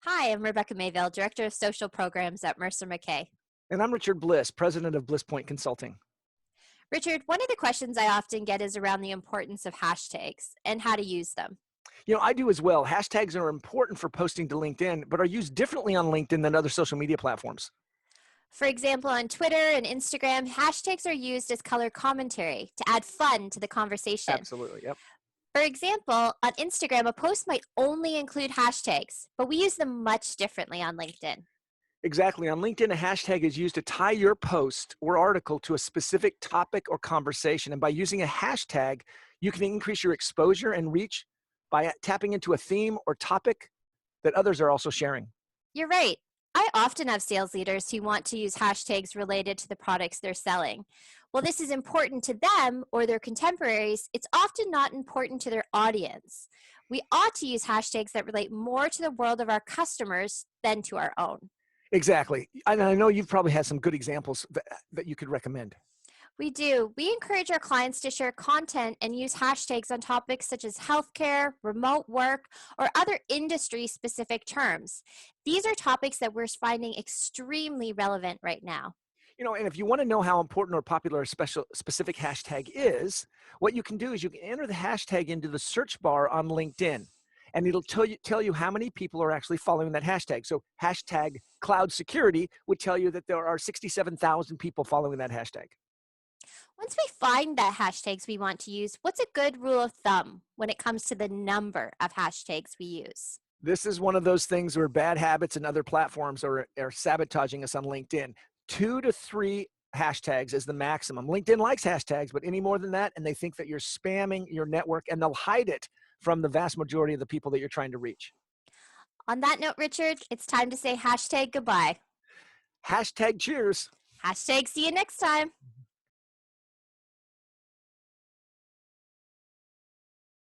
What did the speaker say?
Hi, I'm Rebecca Mayville, Director of Social Programs at Mercer-MacKay. And I'm Richard Bliss, president of Bliss Point Consulting. Richard, one of the questions I often get is around the importance of hashtags and how to use them. I do as well. Hashtags are important for posting to LinkedIn, but are used differently on LinkedIn than other social media platforms. For example, on Twitter and Instagram, hashtags are used as color commentary to add fun to the conversation. Absolutely. Yep. For example, on Instagram, a post might only include hashtags, but we use them much differently on LinkedIn. Exactly. On LinkedIn, a hashtag is used to tie your post or article to a specific topic or conversation. And by using a hashtag, you can increase your exposure and reach by tapping into a theme or topic that others are also sharing. You're right. I often have sales leaders who want to use hashtags related to the products they're selling. While this is important to them or their contemporaries, it's often not important to their audience. We ought to use hashtags that relate more to the world of our customers than to our own. Exactly. And I know you've probably had some good examples that you could recommend. We do. We encourage our clients to share content and use hashtags on topics such as healthcare, remote work, or other industry specific terms. These are topics that we're finding extremely relevant right now. And if you want to know how important or popular a specific hashtag is, what you can do is you can enter the hashtag into the search bar on LinkedIn, and it'll tell you how many people are actually following that hashtag. So hashtag cloud security would tell you that there are 67,000 people following that hashtag. Once we find that hashtags we want to use, what's a good rule of thumb when it comes to the number of hashtags we use? This is one of those things where bad habits and other platforms are sabotaging us on LinkedIn. 2 to 3 hashtags is the maximum. LinkedIn likes hashtags, but any more than that, and they think that you're spamming your network, and they'll hide it from the vast majority of the people that you're trying to reach. On that note, Richard, it's time to say hashtag goodbye. Hashtag cheers. Hashtag see you next time.